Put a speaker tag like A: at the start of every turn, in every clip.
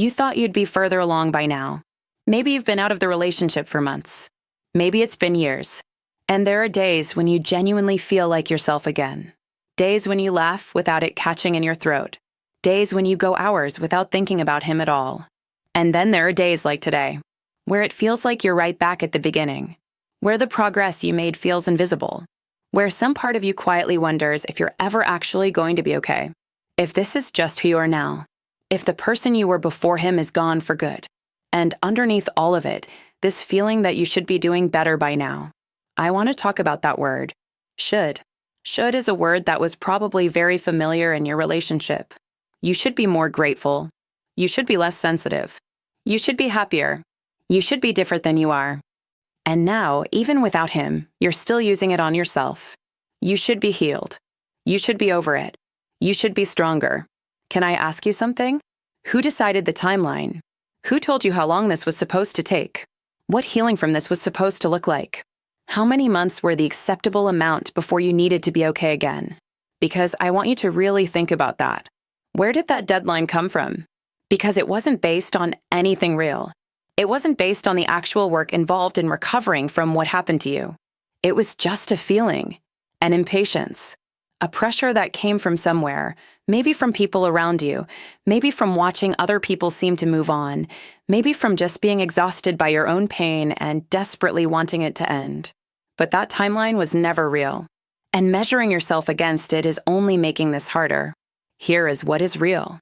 A: You thought you'd be further along by now. Maybe you've been out of the relationship for months. Maybe it's been years. And there are days when you genuinely feel like yourself again. Days when you laugh without it catching in your throat. Days when you go hours without thinking about him at all. And then there are days like today, where it feels like you're right back at the beginning, where the progress you made feels invisible, where some part of you quietly wonders if you're ever actually going to be okay, if this is just who you are now, if the person you were before him is gone for good. And underneath all of it, this feeling that you should be doing better by now. I want to talk about that word, should. Should is a word that was probably very familiar in your relationship. You should be more grateful. You should be less sensitive. You should be happier. You should be different than you are. And now, even without him, you're still using it on yourself. You should be healed. You should be over it. You should be stronger. Can I ask you something? Who decided the timeline? Who told you how long this was supposed to take? What healing from this was supposed to look like? How many months were the acceptable amount before you needed to be okay again? Because I want you to really think about that. Where did that deadline come from? Because it wasn't based on anything real. It wasn't based on the actual work involved in recovering from what happened to you. It was just a feeling, an impatience, a pressure that came from somewhere, maybe from people around you, maybe from watching other people seem to move on, maybe from just being exhausted by your own pain and desperately wanting it to end. But that timeline was never real, and measuring yourself against it is only making this harder. Here is what is real.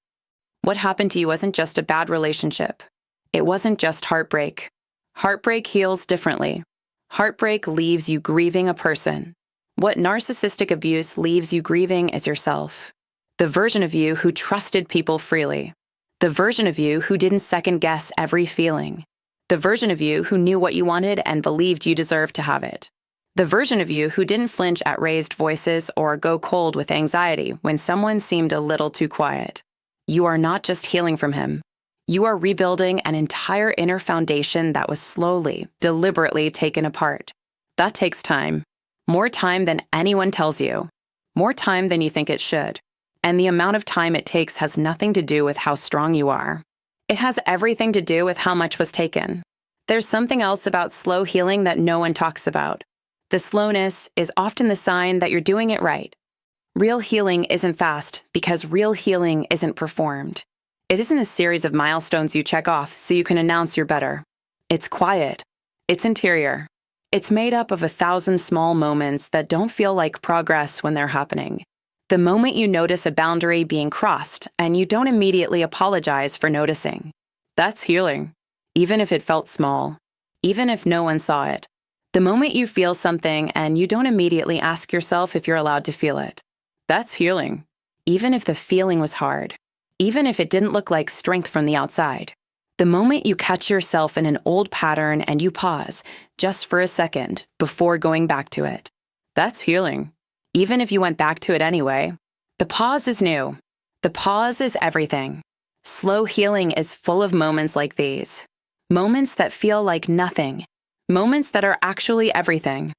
A: What happened to you wasn't just a bad relationship. It wasn't just heartbreak. Heartbreak heals differently. Heartbreak leaves you grieving a person. What narcissistic abuse leaves you grieving is yourself. The version of you who trusted people freely. The version of you who didn't second-guess every feeling. The version of you who knew what you wanted and believed you deserved to have it. The version of you who didn't flinch at raised voices or go cold with anxiety when someone seemed a little too quiet. You are not just healing from him. You are rebuilding an entire inner foundation that was slowly, deliberately taken apart. That takes time. More time than anyone tells you. More time than you think it should. And the amount of time it takes has nothing to do with how strong you are. It has everything to do with how much was taken. There's something else about slow healing that no one talks about. The slowness is often the sign that you're doing it right. Real healing isn't fast because real healing isn't performed. It isn't a series of milestones you check off so you can announce you're better. It's quiet. It's interior. It's made up of 1,000 small moments that don't feel like progress when they're happening. The moment you notice a boundary being crossed and you don't immediately apologize for noticing. That's healing, even if it felt small, even if no one saw it. The moment you feel something and you don't immediately ask yourself if you're allowed to feel it. That's healing, even if the feeling was hard, even if it didn't look like strength from the outside. The moment you catch yourself in an old pattern and you pause, just for a second, before going back to it. That's healing, even if you went back to it anyway. The pause is new. The pause is everything. Slow healing is full of moments like these. Moments that feel like nothing. Moments that are actually everything.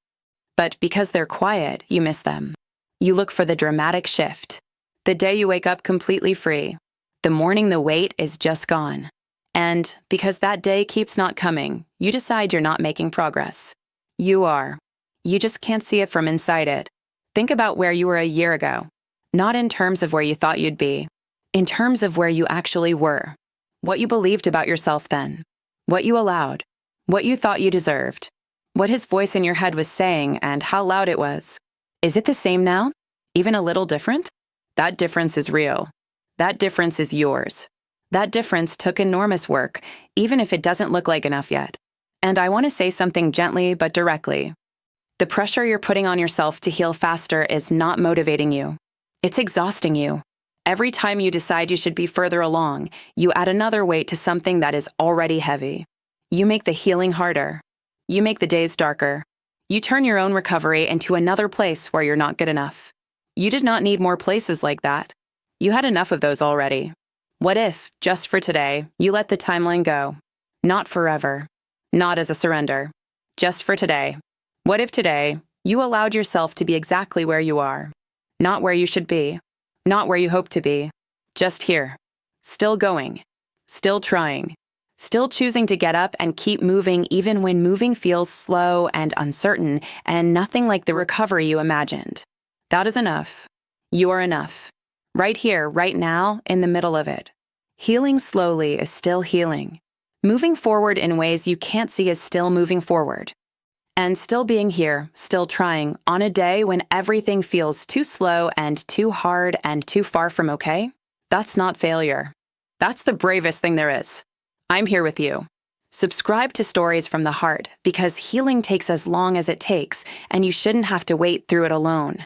A: But because they're quiet, you miss them. You look for the dramatic shift. The day you wake up completely free. The morning the weight is just gone. And because that day keeps not coming, you decide you're not making progress. You are. You just can't see it from inside it. Think about where you were a year ago. Not in terms of where you thought you'd be. In terms of where you actually were. What you believed about yourself then. What you allowed. What you thought you deserved. What his voice in your head was saying and how loud it was. Is it the same now? Even a little different? That difference is real. That difference is yours. That difference took enormous work, even if it doesn't look like enough yet. And I want to say something gently but directly. The pressure you're putting on yourself to heal faster is not motivating you. It's exhausting you. Every time you decide you should be further along, you add another weight to something that is already heavy. You make the healing harder. You make the days darker. You turn your own recovery into another place where you're not good enough. You did not need more places like that. You had enough of those already. What if, just for today, you let the timeline go? Not forever. Not as a surrender. Just for today. What if today, you allowed yourself to be exactly where you are? Not where you should be. Not where you hope to be. Just here. Still going. still trying, still choosing to get up and keep moving even when moving feels slow and uncertain and nothing like the recovery you imagined. That is enough. You are enough. Right here, right now, in the middle of it. Healing slowly is still healing. Moving forward in ways you can't see is still moving forward. And still being here, still trying, on a day when everything feels too slow and too hard and too far from okay, that's not failure. That's the bravest thing there is. I'm here with you. Subscribe to Stories from the Heart because healing takes as long as it takes, and you shouldn't have to wait through it alone.